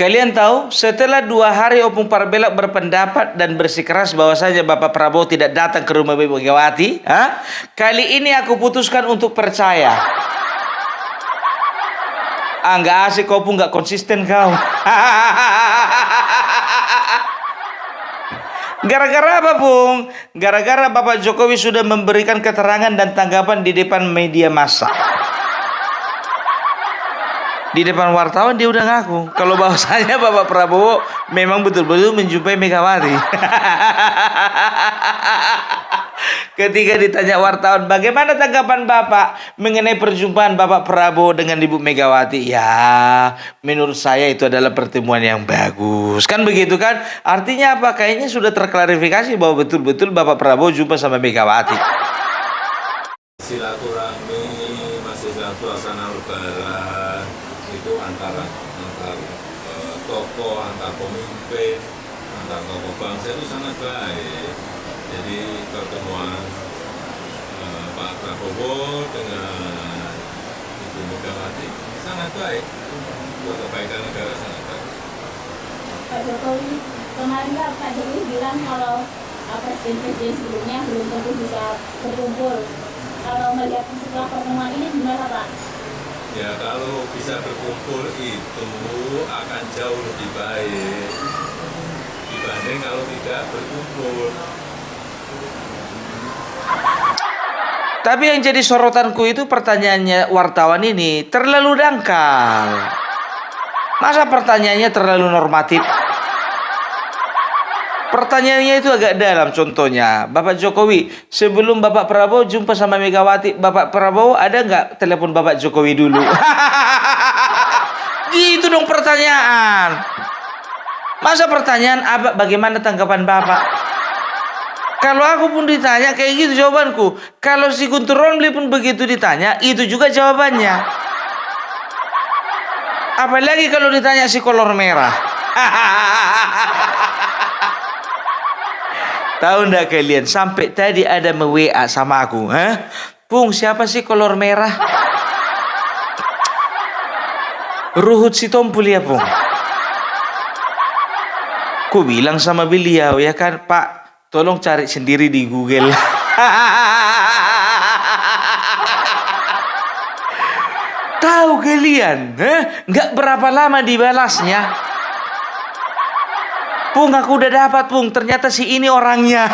Kalian tahu, setelah 2 hari Opung Parbela berpendapat dan bersikeras bahwasanya Bapak Prabowo tidak datang ke rumah Ibu Megawati, kali ini aku putuskan untuk percaya. Nggak asik kau pun, nggak konsisten kau. Gara-gara apa, Bung? Gara-gara Bapak Jokowi sudah memberikan keterangan dan tanggapan di depan media massa. Di depan wartawan dia udah ngaku kalau bahwasanya Bapak Prabowo memang betul-betul menjumpai Megawati. Ketika ditanya wartawan, bagaimana tanggapan Bapak mengenai perjumpaan Bapak Prabowo dengan Ibu Megawati? Ya, menurut saya itu adalah pertemuan yang bagus. Kan begitu kan? Artinya apa? Kayaknya sudah terklarifikasi bahwa betul-betul Bapak Prabowo jumpa sama Megawati. Silaturahmi masih suasana lebaran itu antar tokoh, antar pemimpin, antar tokoh bangsa itu sangat baik. Jadi pertemuan Pak Prabowo dengan Ibu Megawati sangat baik, buat kebaikan negara sangat baik. Pak Jokowi, kemarin Pak Jokowi bilang kalau presiden-presiden sebelumnya belum tentu bisa berkumpul. Kalau melihat setelah pertemuan ini gimana Pak? Ya kalau bisa berkumpul itu akan jauh lebih baik dibanding kalau tidak berkumpul. Tapi yang jadi sorotanku itu pertanyaannya wartawan ini terlalu dangkal. Masa pertanyaannya terlalu normatif? Pertanyaannya itu agak dalam. Contohnya, Bapak Jokowi, sebelum Bapak Prabowo jumpa sama Megawati, Bapak Prabowo ada nggak telepon Bapak Jokowi dulu? Gitu dong pertanyaan. Masa pertanyaan apa? Bagaimana tanggapan Bapak? Kalau aku pun ditanya kayak gitu jawabanku. Kalau si Guntur Romli pun begitu ditanya, itu juga jawabannya. Apalagi kalau ditanya si kolor merah. Tahu ndak kalian, sampai tadi ada WA sama aku, Pung, siapa sih kolor merah? Ruhut Sitompul ya, Pung. Ku bilang sama beliau, ya kan, Pak, tolong cari sendiri di Google. Tahu kalian, nggak berapa lama dibalasnya. Pung, aku udah dapat, Pung. Ternyata si ini orangnya.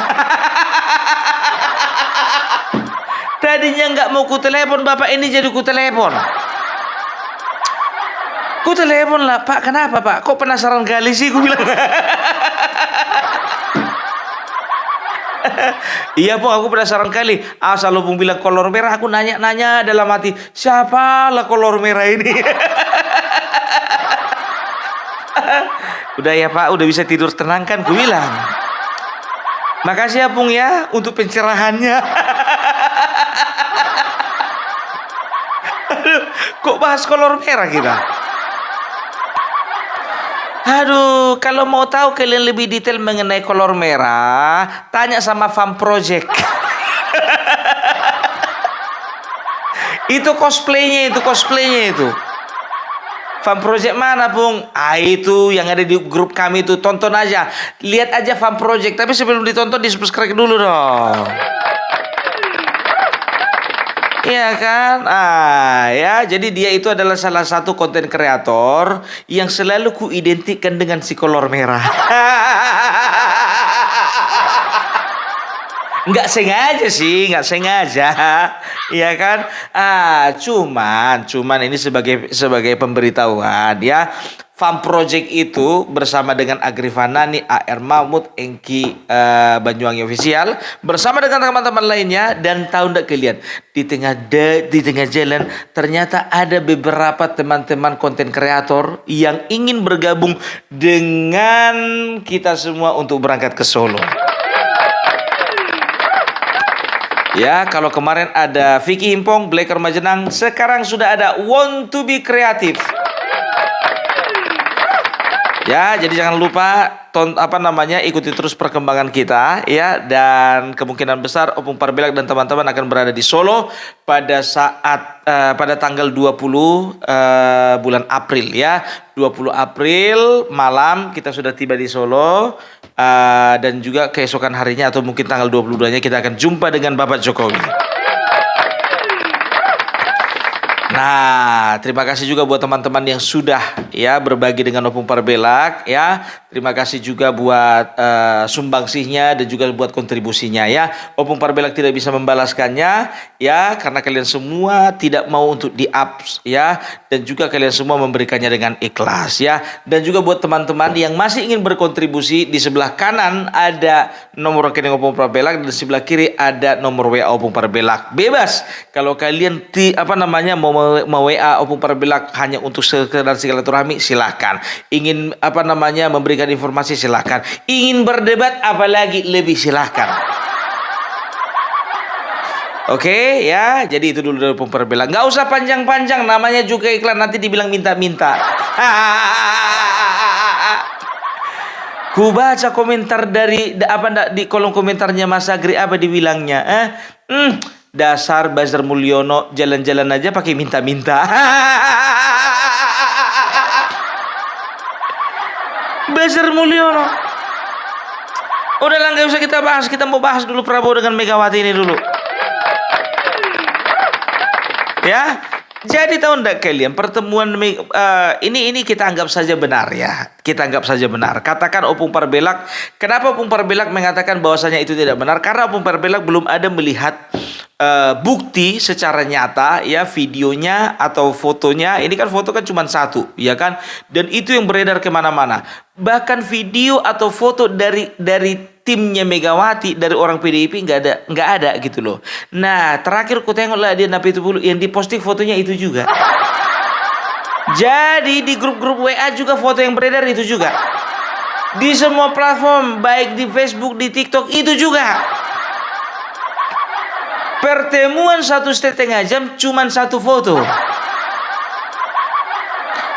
Tadinya nggak mau ku telepon, Bapak ini jadi ku telepon. Ku telepon lah, Pak. Kenapa, Pak? Kok penasaran kali sih? Ku bilang. Iya, Pung, aku penasaran kali. Asal lu Pung bilang kolor merah, aku nanya-nanya dalam hati, siapa lah kolor merah ini? Udah ya Pak, udah bisa tidur tenang kan, gue bilang. Makasih ya Pung ya untuk pencerahannya. Aduh, kok bahas kolor merah kita? Aduh, kalau mau tahu kalian lebih detail mengenai kolor merah, tanya sama Farm Project. Itu cosplaynya itu. Farm Project mana, Bung? Itu yang ada di grup kami itu. Tonton aja. Lihat aja Farm Project. Tapi sebelum ditonton, di-subscribe dulu dong. Iya kan? Ya. Jadi dia itu adalah salah satu konten kreator yang selalu kuidentikkan dengan si kolor merah. Nggak sengaja, iya kan? Cuman ini sebagai pemberitahuan ya. Farm Project itu bersama dengan Agrifanani, AR Mahmud, Engki Banyuwangi Official bersama dengan teman-teman lainnya. Dan tahu nggak kalian, di tengah jalan ternyata ada beberapa teman-teman konten kreator yang ingin bergabung dengan kita semua untuk berangkat ke Solo. Ya, kalau kemarin ada Vicky Himpong, Blacker Majenang, sekarang sudah ada Want to be Creative. Ya, jadi jangan lupa ikuti terus perkembangan kita ya, dan kemungkinan besar Opung Parbelak dan teman-teman akan berada di Solo pada saat pada tanggal 20 bulan April ya. 20 April malam kita sudah tiba di Solo, dan juga keesokan harinya atau mungkin tanggal 22-nya kita akan jumpa dengan Bapak Jokowi. Nah, terima kasih juga buat teman-teman yang sudah ya berbagi dengan Opung Parbelak ya. Terima kasih juga buat sumbangsihnya dan juga buat kontribusinya ya. Opung Parbelak tidak bisa membalaskannya ya, karena kalian semua tidak mau untuk di-up ya, dan juga kalian semua memberikannya dengan ikhlas ya. Dan juga buat teman-teman yang masih ingin berkontribusi, di sebelah kanan ada nomor rekening Opung Parbelak dan di sebelah kiri ada nomor WA Opung Parbelak. Bebas kalau kalian mau WA Opung Parbelak hanya untuk sekedar silaturahmi, silahkan. Ingin memberikan informasi, silahkan. Ingin berdebat apalagi lebih silahkan. Oke ya, jadi itu dulu dari Opung Parbelak. Nggak usah panjang-panjang, namanya juga iklan, nanti dibilang minta-minta. Ku baca komentar di kolom komentarnya Mas Agri, apa dibilangnya? Dasar Bazar Mulyono, jalan-jalan aja pakai minta-minta. Bazar Mulyono. Udahlah, nggak usah kita bahas. Kita mau bahas dulu Prabowo dengan Megawati ini dulu. Ya. Jadi tahu enggak kalian, pertemuan ini kita anggap saja benar ya. Kita anggap saja benar. Katakan Opung Parbelak, kenapa Opung Parbelak mengatakan bahwasanya itu tidak benar? Karena Opung Parbelak belum ada melihat bukti secara nyata ya, videonya atau fotonya. Ini kan foto kan cuma satu ya kan, dan itu yang beredar kemana-mana. Bahkan video atau foto dari timnya Megawati, dari orang PDIP nggak ada gitu loh. Nah, terakhir ku tengok lah dia napi itu yang diposting fotonya itu juga. Jadi di grup-grup WA juga foto yang beredar itu juga. Di semua platform, baik di Facebook, di TikTok itu juga. Pertemuan 1,5 jam cuman satu foto.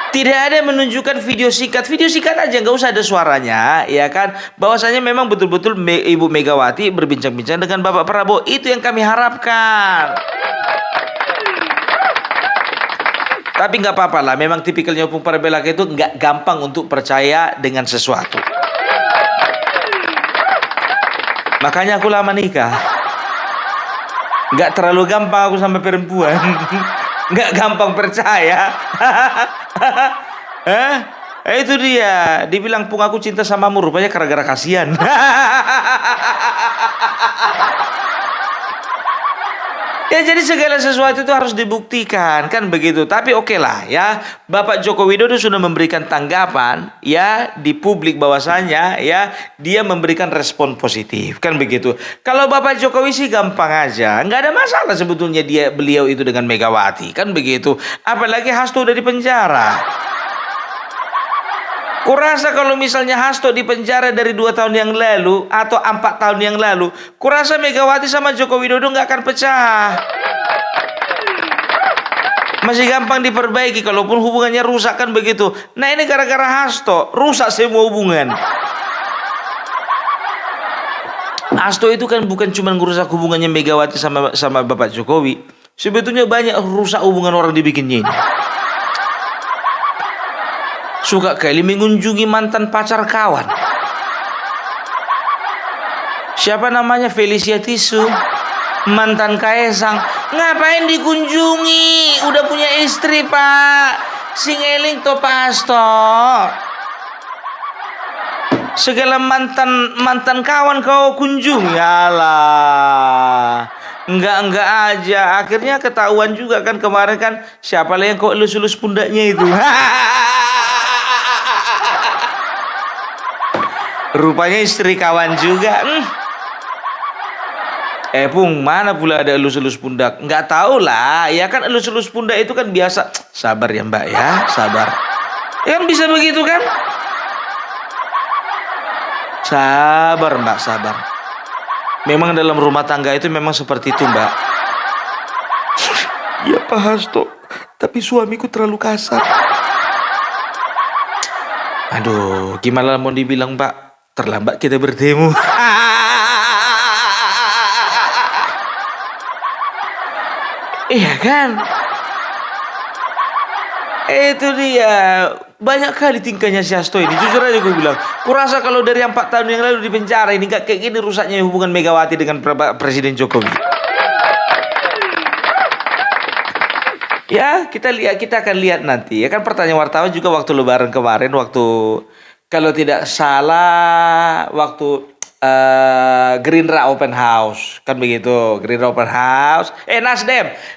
Tidak ada menunjukkan video singkat aja, nggak usah ada suaranya, ya kan? Bahwasanya memang betul-betul Ibu Megawati berbincang-bincang dengan Bapak Prabowo, itu yang kami harapkan. Tapi nggak apa-apa lah, memang tipikalnya Opung Parbelak itu nggak gampang untuk percaya dengan sesuatu. Makanya aku lama nikah. Nggak terlalu gampang aku sama perempuan. Nggak gampang percaya. Itu dia. Dibilang Pung aku cinta samamu, rupanya gara-gara kasihan. Ya, jadi segala sesuatu itu harus dibuktikan, kan begitu. Tapi oke lah ya, Bapak Joko Widodo sudah memberikan tanggapan ya di publik bahwasanya ya dia memberikan respon positif, kan begitu. Kalau Bapak Jokowi sih gampang aja, nggak ada masalah sebetulnya beliau itu dengan Megawati, kan begitu. Apalagi Hasto udah di penjara. Kurasa kalau misalnya Hasto di penjara dari 2 tahun yang lalu atau 4 tahun yang lalu, kurasa Megawati sama Joko Widodo nggak akan pecah. Masih gampang diperbaiki, kalaupun hubungannya rusak, kan begitu. Nah, ini gara-gara Hasto rusak semua hubungan. Hasto itu kan bukan cuma merusak hubungannya Megawati sama Bapak Jokowi. Sebetulnya banyak rusak hubungan orang dibikinnya ini. Suka kali mengunjungi mantan pacar kawan. Siapa namanya? Felicia Tisu, mantan Kaesang. Ngapain dikunjungi? Udah punya istri, Pak. Sing eling to Pasto. Segala mantan kawan kau kunjung. Yalah. Enggak aja. Akhirnya ketahuan juga kan kemarin kan, siapa lah yang kau elus-elus pundaknya itu. Rupanya istri kawan juga. Pung, mana pula ada elus-elus pundak? Nggak tahu lah. Ya kan elus-elus pundak itu kan biasa. Sabar ya Mbak ya, sabar. Ya kan bisa begitu kan? Sabar Mbak, sabar. Memang dalam rumah tangga itu memang seperti itu Mbak. Ya Pak Hasto, tapi suamiku terlalu kasar. Aduh, gimana mau dibilang Mbak? terlambat kita bertemu. Iya kan? Itu dia. Banyak kali tingkahnya si Hasto ini. Jujur aja gue bilang. Kurasa kalau dari 4 tahun yang lalu di penjara ini gak kayak gini rusaknya hubungan Megawati dengan Presiden Jokowi. Ya, kita akan lihat nanti. Ya kan pertanyaan wartawan juga waktu Lebaran kemarin, waktu kalau tidak salah waktu Gerindra Open House, kan begitu. Gerindra Open House,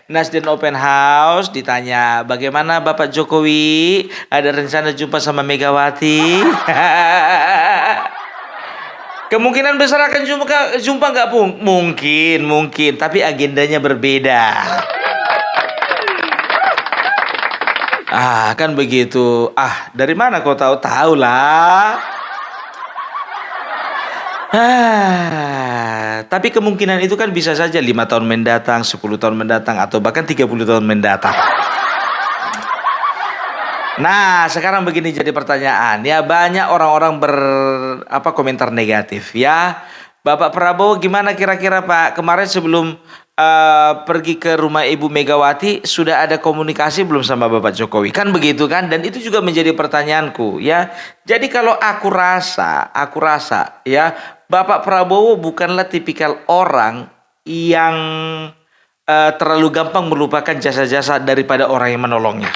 Nasdem Open House, ditanya bagaimana Bapak Jokowi, ada rencana jumpa sama Megawati? Kemungkinan besar akan jumpa nggak, Pung? Mungkin, tapi agendanya berbeda. Kan begitu. Dari mana kau tahu? Tahu lah. Tapi kemungkinan itu kan bisa saja 5 tahun mendatang, 10 tahun mendatang, atau bahkan 30 tahun mendatang. Nah, sekarang begini jadi pertanyaan. Ya, banyak orang-orang komentar negatif ya. Bapak Prabowo gimana kira-kira, Pak? Kemarin sebelum pergi ke rumah Ibu Megawati sudah ada komunikasi belum sama Bapak Jokowi? Kan begitu kan? Dan itu juga menjadi pertanyaanku ya. Jadi kalau aku rasa ya, Bapak Prabowo bukanlah tipikal orang yang terlalu gampang melupakan jasa-jasa daripada orang yang menolongnya.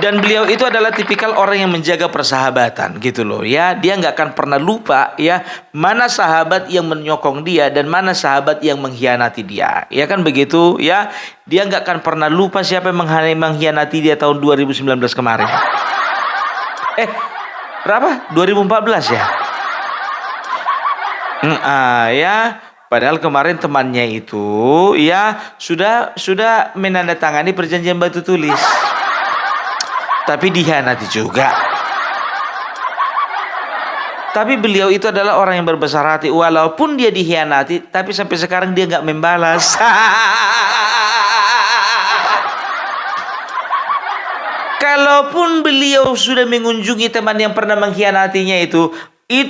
Dan beliau itu adalah tipikal orang yang menjaga persahabatan gitu loh ya. Dia nggak akan pernah lupa ya mana sahabat yang menyokong dia dan mana sahabat yang mengkhianati dia. Ya kan begitu ya. Dia nggak akan pernah lupa siapa yang mengkhianati dia tahun 2019 kemarin. Berapa? 2014 ya? Ya. Padahal kemarin temannya itu ya sudah menandatangani perjanjian batu tulis. Tapi dikhianati juga. Tapi beliau itu adalah orang yang berbesar hati. Walaupun dia dikhianati, tapi sampai sekarang dia nggak membalas. Kalaupun beliau sudah mengunjungi teman yang pernah mengkhianatinya itu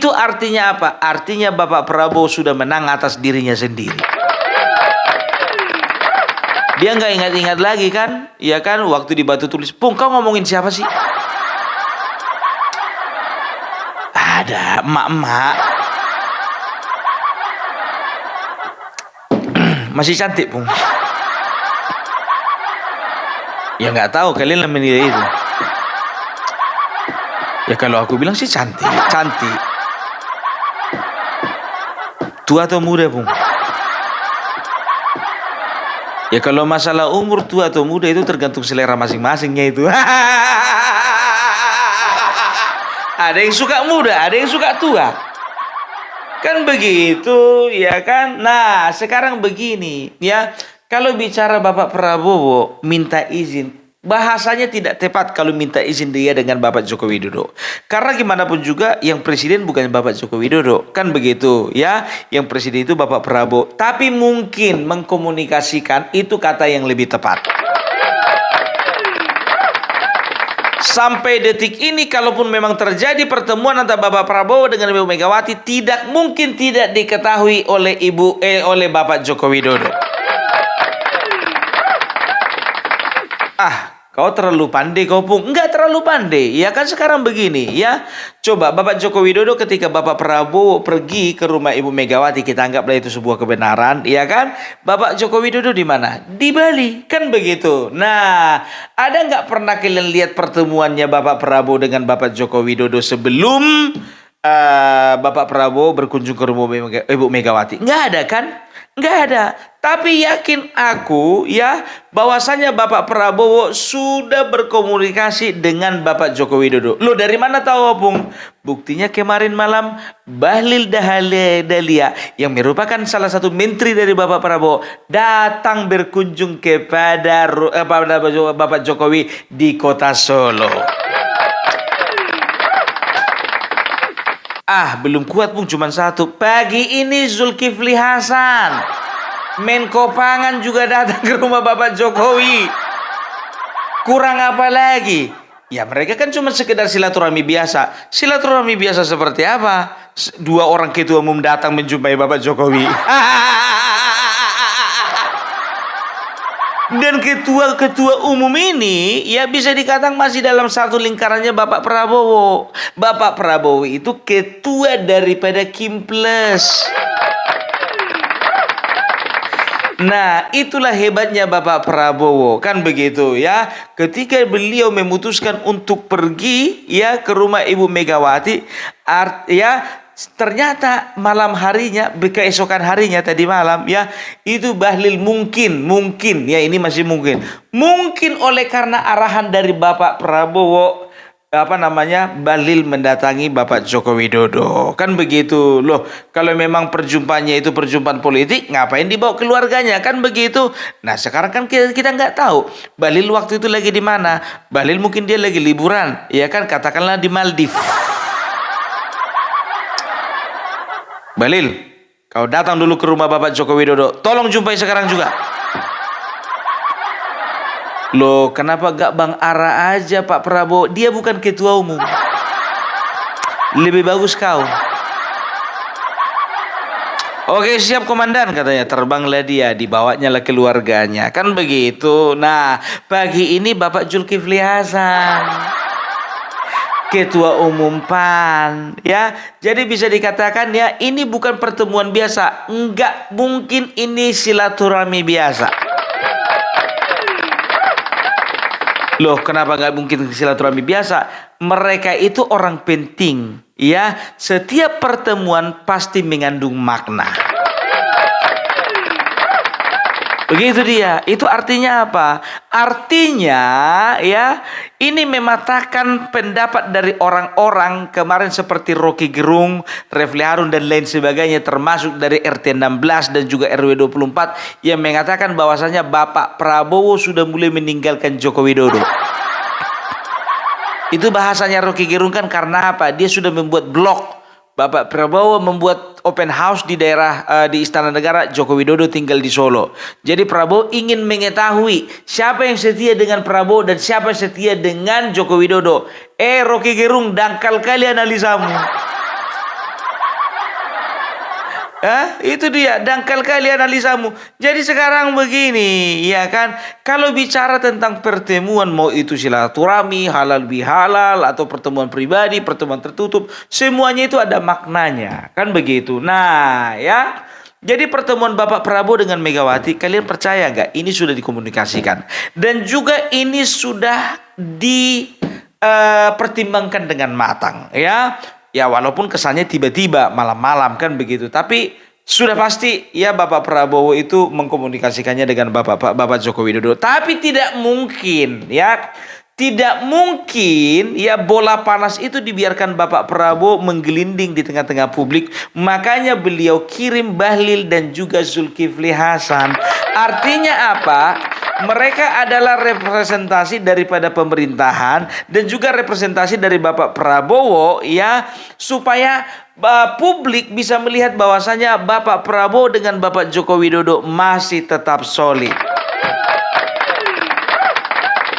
artinya apa? Artinya Bapak Prabowo sudah menang atas dirinya sendiri. Dia nggak ingat-ingat lagi kan? Ya kan, waktu di batu tulis. Pung, kau ngomongin siapa sih? Ada emak-emak. Masih cantik, Pung. Ya nggak tahu, kalian yang menilai itu. Ya kalau aku bilang sih cantik. Tua atau muda, Pung? Ya kalau masalah umur tua atau muda itu tergantung selera masing-masingnya itu. Ada yang suka muda, ada yang suka tua. Kan begitu, ya kan? Nah, sekarang begini, ya. Kalau bicara Bapak Prabowo minta izin, bahasanya tidak tepat kalau minta izin dia dengan Bapak Joko Widodo. Karena gimana pun juga yang presiden bukan Bapak Joko Widodo. Kan begitu ya. Yang presiden itu Bapak Prabowo. Tapi mungkin mengkomunikasikan itu kata yang lebih tepat. Sampai detik ini kalaupun memang terjadi pertemuan antara Bapak Prabowo dengan Ibu Megawati, tidak mungkin tidak diketahui oleh Bapak Joko Widodo. Kau terlalu pandai kau, Pung. Enggak terlalu pandai. Ya kan sekarang begini ya. Coba Bapak Joko Widodo ketika Bapak Prabowo pergi ke rumah Ibu Megawati, kita anggaplah itu sebuah kebenaran, ya kan? Bapak Joko Widodo di mana? Di Bali, kan begitu. Nah, ada nggak pernah kalian lihat pertemuannya Bapak Prabowo dengan Bapak Joko Widodo sebelum Bapak Prabowo berkunjung ke rumah Ibu Megawati? Nggak ada kan? Nggak ada. Tapi yakin aku ya bahwasanya Bapak Prabowo sudah berkomunikasi dengan Bapak Joko Widodo. Loh, dari mana tahu, Opung? Buktinya kemarin malam Bahlil Dahlia yang merupakan salah satu menteri dari Bapak Prabowo datang berkunjung kepada Bapak Jokowi di kota Solo. Belum kuat, Pung, cuma satu. Pagi ini Zulkifli Hasan, Menko Pangan, juga datang ke rumah Bapak Jokowi. Kurang apa lagi? Ya mereka kan cuma sekedar silaturahmi biasa. Silaturahmi biasa seperti apa? Dua orang ketua umum datang menjumpai Bapak Jokowi. Dan ketua-ketua umum ini ya bisa dikatakan masih dalam satu lingkarannya Bapak Prabowo. Bapak Prabowo itu ketua daripada Kimples. Nah, itulah hebatnya Bapak Prabowo, kan begitu ya. Ketika beliau memutuskan untuk pergi ya ke rumah Ibu Megawati, ternyata malam harinya, keesokan harinya tadi malam ya, itu Bahlil mungkin ya ini masih mungkin oleh karena arahan dari Bapak Prabowo Bahlil mendatangi Bapak Joko Widodo, kan begitu loh. Kalau memang perjumpaannya itu perjumpaan politik, ngapain dibawa keluarganya, kan begitu. Nah sekarang kan kita nggak tahu Bahlil waktu itu lagi di mana. Bahlil mungkin dia lagi liburan, ya kan, katakanlah di Maldives. Bahlil, kau datang dulu ke rumah Bapak Joko Widodo, tolong jumpai sekarang juga. Loh, kenapa gak Bang Ara aja Pak Prabowo? Dia bukan ketua umum. Lebih bagus kau. Oke, siap komandan, katanya. Terbanglah dia, dibawanya lah keluarganya, kan begitu. Nah, pagi ini Bapak Zulkifli Hasan, ketua umum PAN, ya. Jadi bisa dikatakan ya, ini bukan pertemuan biasa. Enggak mungkin ini silaturahmi biasa. Loh, kenapa nggak mungkin silaturahmi biasa? Mereka itu orang penting, ya. Setiap pertemuan pasti mengandung makna. Begitu dia. Itu artinya apa? Artinya ya, ini mematahkan pendapat dari orang-orang kemarin seperti Rocky Gerung, Refli Harun dan lain sebagainya, termasuk dari RT 16 dan juga RW 24 yang mengatakan bahwasanya Bapak Prabowo sudah mulai meninggalkan Joko Widodo. Itu bahasanya Rocky Gerung kan karena apa? Dia sudah membuat blog. Bapak Prabowo membuat open house di daerah di Istana Negara, Joko Widodo tinggal di Solo. Jadi Prabowo ingin mengetahui siapa yang setia dengan Prabowo dan siapa yang setia dengan Joko Widodo. Rocky Gerung, dangkal kali analisamu. Itu dia, dangkal kali analisamu. Jadi sekarang begini, ya kan, kalau bicara tentang pertemuan, mau itu silaturahmi, halal bihalal, atau pertemuan pribadi, pertemuan tertutup, semuanya itu ada maknanya, kan begitu. Nah, ya, jadi pertemuan Bapak Prabowo dengan Megawati, kalian percaya nggak? Ini sudah dikomunikasikan dan juga ini sudah dipertimbangkan dengan matang, ya. Ya walaupun kesannya tiba-tiba malam-malam kan begitu, tapi sudah pasti ya Bapak Prabowo itu mengkomunikasikannya dengan Bapak Joko Widodo. Tapi tidak mungkin ya bola panas itu dibiarkan Bapak Prabowo menggelinding di tengah-tengah publik. Makanya beliau kirim Bahlil dan juga Zulkifli Hasan. Artinya apa? Mereka adalah representasi daripada pemerintahan dan juga representasi dari Bapak Prabowo ya, supaya publik bisa melihat bahwasanya Bapak Prabowo dengan Bapak Joko Widodo masih tetap solid.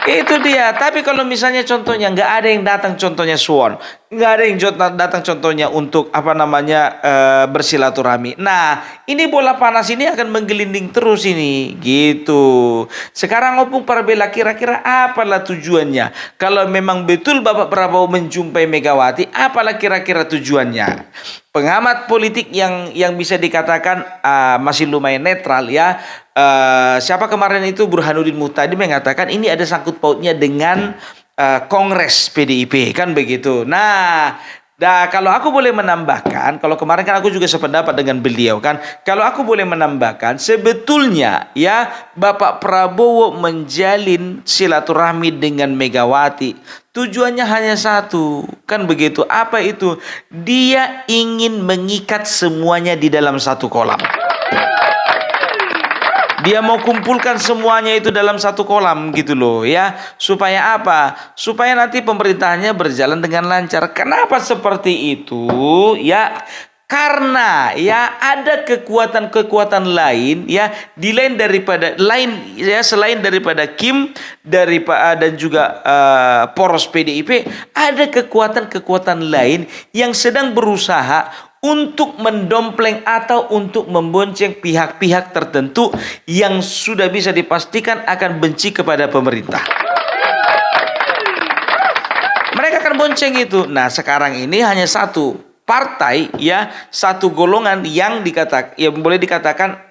Itu dia. Tapi kalau misalnya contohnya nggak ada yang datang, contohnya Suwon, nggak ada yang datang contohnya untuk bersilaturahmi. Nah, ini bola panas ini akan menggelinding terus ini, gitu. Sekarang opung Parbela, kira-kira apalah tujuannya? Kalau memang betul Bapak Prabowo menjumpai Megawati, apalah kira-kira tujuannya? Pengamat politik yang bisa dikatakan masih lumayan netral ya. Siapa kemarin itu, Burhanuddin Muhtadi, mengatakan ini ada sangkut pautnya dengan Kongres PDIP, kan begitu. Nah, kalau aku boleh menambahkan, kalau kemarin kan aku juga sependapat dengan beliau kan, kalau aku boleh menambahkan, sebetulnya ya Bapak Prabowo menjalin silaturahmi dengan Megawati, tujuannya hanya satu, kan begitu. Apa itu? Dia ingin mengikat semuanya di dalam satu kolam. Dia mau kumpulkan semuanya itu dalam satu kolam gitu loh ya. Supaya apa? Supaya nanti pemerintahannya berjalan dengan lancar. Kenapa seperti itu? Ya, Karena ya ada kekuatan-kekuatan lain ya selain daripada Kim dan juga poros PDIP, ada kekuatan-kekuatan lain yang sedang berusaha untuk mendompleng atau untuk membonceng pihak-pihak tertentu yang sudah bisa dipastikan akan benci kepada pemerintah. Mereka akan bonceng itu. Nah, sekarang ini hanya satu partai ya, satu golongan yang boleh dikatakan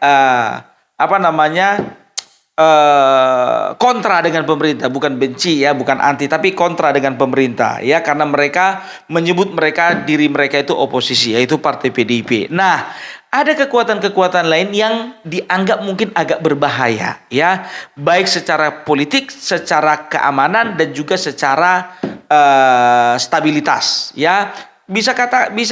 kontra dengan pemerintah, bukan benci ya, bukan anti, tapi kontra dengan pemerintah ya, karena mereka menyebut diri mereka itu oposisi, yaitu partai PDIP. Nah, ada kekuatan-kekuatan lain yang dianggap mungkin agak berbahaya ya, baik secara politik, secara keamanan, dan juga secara stabilitas ya. Bisa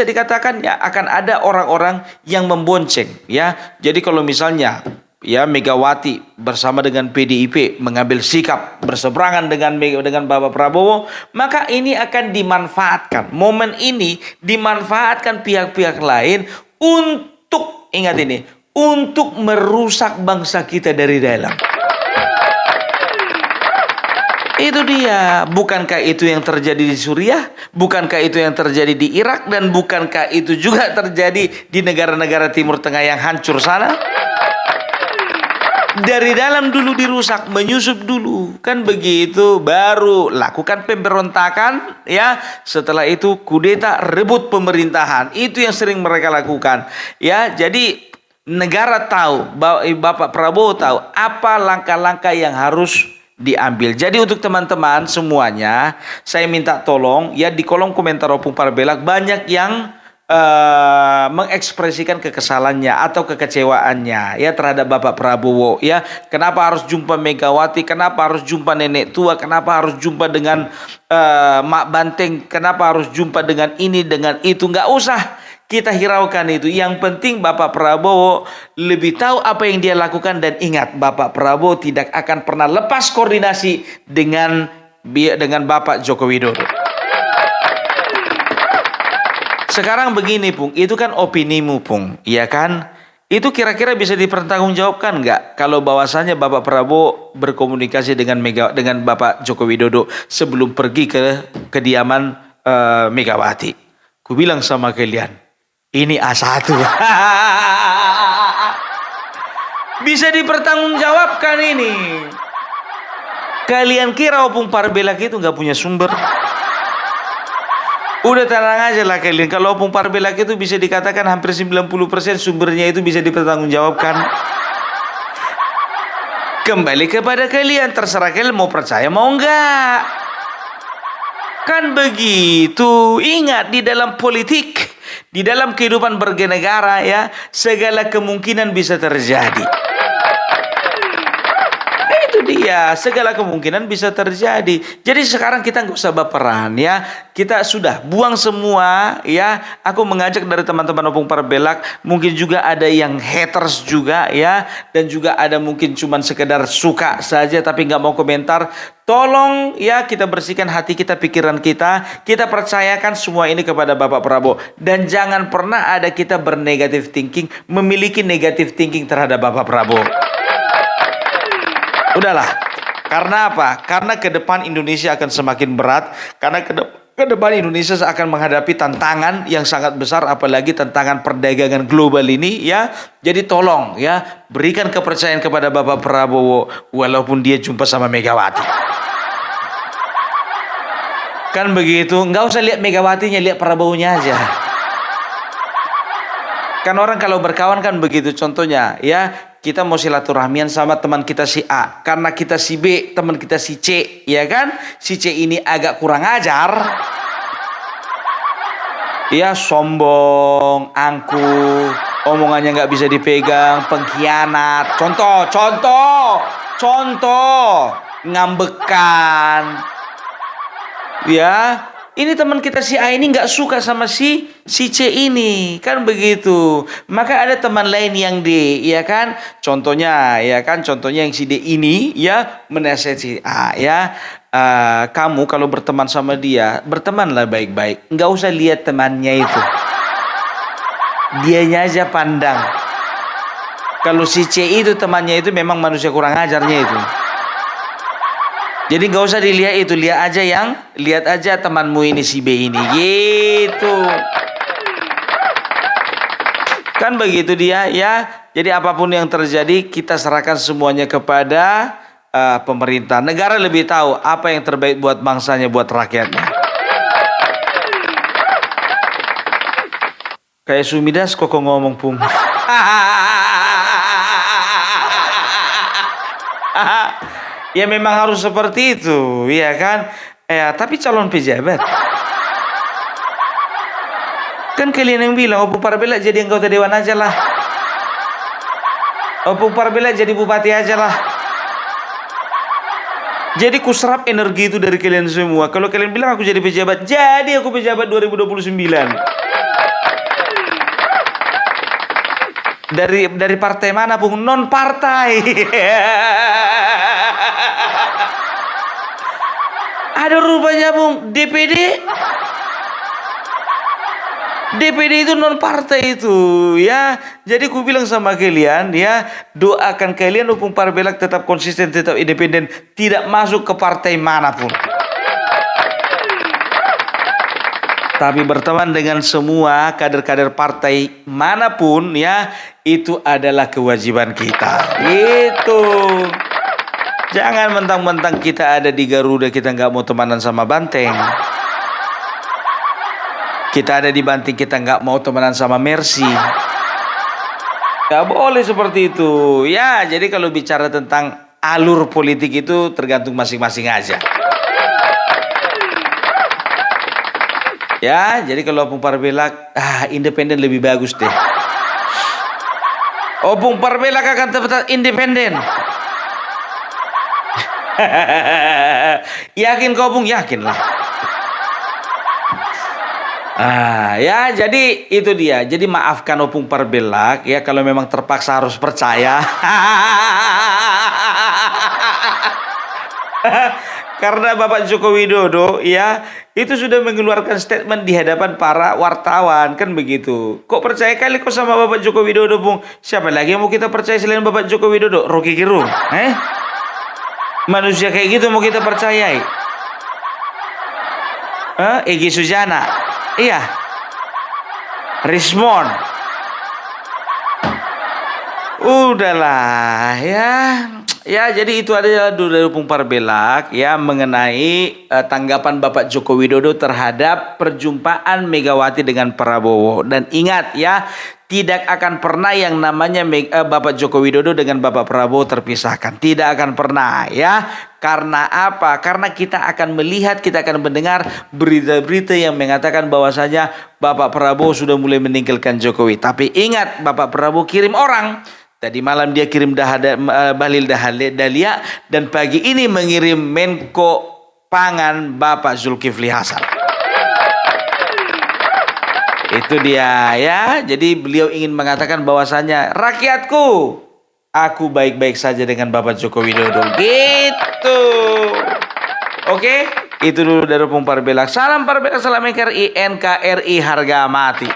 dikatakan ya, akan ada orang-orang yang membonceng ya. Jadi kalau misalnya ya Megawati bersama dengan PDIP mengambil sikap berseberangan dengan Bapak Prabowo, maka ini akan dimanfaatkan. Momen ini dimanfaatkan pihak-pihak lain untuk, ingat ini, untuk merusak bangsa kita dari dalam. Itu dia. Bukankah itu yang terjadi di Suriah? Bukankah itu yang terjadi di Irak? Dan bukankah itu juga terjadi di negara-negara Timur Tengah yang hancur sana? Dari dalam dulu dirusak, menyusup dulu. Kan begitu, baru lakukan pemberontakan ya. Setelah itu kudeta, rebut pemerintahan. Itu yang sering mereka lakukan. Ya, jadi negara tahu, Bapak Prabowo tahu apa langkah-langkah yang harus diambil. Jadi untuk teman-teman semuanya, saya minta tolong ya, di kolom komentar Opung Parbelak banyak yang mengekspresikan kekesalannya atau kekecewaannya ya terhadap Bapak Prabowo ya. Kenapa harus jumpa Megawati? Kenapa harus jumpa nenek tua? Kenapa harus jumpa dengan Mak Banteng? Kenapa harus jumpa dengan ini, dengan itu? Nggak usah kita hiraukan itu. Yang penting Bapak Prabowo lebih tahu apa yang dia lakukan, dan ingat, Bapak Prabowo tidak akan pernah lepas koordinasi dengan Bapak Joko Widodo. Sekarang begini, Pung, itu kan opinimu, Pung, iya kan? Itu kira-kira bisa dipertanggungjawabkan nggak kalau bahwasannya Bapak Prabowo berkomunikasi dengan Bapak Joko Widodo sebelum pergi ke kediaman Megawati? Ku bilang sama kalian, ini A1. Bisa dipertanggungjawabkan ini. Kalian kira Opung Parbelak itu nggak punya sumber? Udah tenang aja lah kalian. Kalau Opung Parbelak itu bisa dikatakan hampir 90% sumbernya itu bisa dipertanggungjawabkan. Kembali kepada kalian, terserah kalian mau percaya mau enggak. Kan begitu. Ingat, di dalam politik, di dalam kehidupan bernegara ya, segala kemungkinan bisa terjadi. Itu dia, segala kemungkinan bisa terjadi. Jadi sekarang kita nggak usah baperan ya. Kita sudah buang semua ya. Aku mengajak dari teman-teman Opung Parbelak, mungkin juga ada yang haters juga ya, dan juga ada mungkin cuman sekedar suka saja tapi nggak mau komentar. Tolong ya, kita bersihkan hati kita, pikiran kita. Kita percayakan semua ini kepada Bapak Prabowo, dan jangan pernah ada kita bernegatif thinking, memiliki negatif thinking terhadap Bapak Prabowo. Udahlah. Karena apa? Karena ke depan Indonesia akan semakin berat. Karena ke depan Indonesia akan menghadapi tantangan yang sangat besar, apalagi tantangan perdagangan global ini ya. Jadi tolong ya, berikan kepercayaan kepada Bapak Prabowo walaupun dia jumpa sama Megawati. Kan begitu. Nggak usah lihat Megawatinya, lihat Prabowo-nya aja. Kan orang kalau berkawan kan begitu. Contohnya ya, kita mau silaturahmian sama teman kita si A, karena kita si B, teman kita si C, ya kan? Si C ini agak kurang ajar, ya, sombong, angkuh, omongannya nggak bisa dipegang, pengkhianat. Contoh, ngambekan, ya. Ini teman kita si A ini nggak suka sama si C ini, kan begitu. Maka ada teman lain yang D, ya kan? Contohnya yang si D ini ya menasihati si A ya. Kamu kalau berteman sama dia, bertemanlah baik-baik. Nggak usah lihat temannya itu. Dianya aja pandang. Kalau si C itu temannya itu memang manusia kurang ajarnya itu. Jadi nggak usah dilihat itu, lihat aja temanmu ini si B ini, gitu. Kan begitu dia ya. Jadi apapun yang terjadi kita serahkan semuanya kepada pemerintah. Negara lebih tahu apa yang terbaik buat bangsanya, buat rakyatnya. Kayak Sumidas kok ngomong pung. Ya memang harus seperti itu, ya kan? Tapi calon pejabat. Kan kalian yang bilang, Opung Parbela jadi anggota dewan aja lah. Opung Parbela jadi bupati aja lah. Jadi kuserap energi itu dari kalian semua. Kalau kalian bilang aku jadi pejabat, jadi aku pejabat 2029. Dari partai mana pun, non partai. Ada rupanya Bung, DPD itu non partai itu ya. Jadi ku bilang sama kalian ya, doakan kalian Opung Parbela tetap konsisten, tetap independen, tidak masuk ke partai manapun. Tapi berteman dengan semua kader-kader partai manapun ya, itu adalah kewajiban kita. Itu. Jangan mentang-mentang kita ada di Garuda kita nggak mau temanan sama Banteng. Kita ada di Banting kita nggak mau temanan sama Mercy. Nggak boleh seperti itu. Ya, jadi kalau bicara tentang alur politik itu tergantung masing-masing aja. Ya, jadi kalau Opung Parbela independen lebih bagus deh. Opung Parbela akan tetap independen. Yakin kau Bung? Yakin lah. Ya jadi itu dia. Jadi maafkan Opung Parbela ya kalau memang terpaksa harus percaya. Karena Bapak Joko Widodo ya itu sudah mengeluarkan statement di hadapan para wartawan kan begitu. Kok percaya kali kok sama Bapak Joko Widodo Bung? Siapa lagi yang mau kita percaya selain Bapak Joko Widodo? Rocky Gerung? Manusia kayak gitu mau kita percayai? Egy Sujana? Iya. Rismon? Udahlah ya. Ya jadi itu adalah dari Opung Parbela ya mengenai tanggapan Bapak Joko Widodo terhadap perjumpaan Megawati dengan Prabowo. Dan ingat ya, tidak akan pernah yang namanya Bapak Joko Widodo dengan Bapak Prabowo terpisahkan. Tidak akan pernah ya. Karena apa? Karena kita akan melihat, kita akan mendengar berita-berita yang mengatakan bahwasanya Bapak Prabowo sudah mulai meninggalkan Jokowi. Tapi ingat, Bapak Prabowo kirim orang. Tadi malam dia kirim Bahlil Dahlia dan pagi ini mengirim Menko Pangan Bapak Zulkifli Hasan. Itu dia ya. Jadi beliau ingin mengatakan bahwasanya rakyatku, aku baik-baik saja dengan Bapak Joko Widodo. Gitu. Oke, itu dulu dari Opung Parbela. Salam Parbela, salam NKRI, harga mati.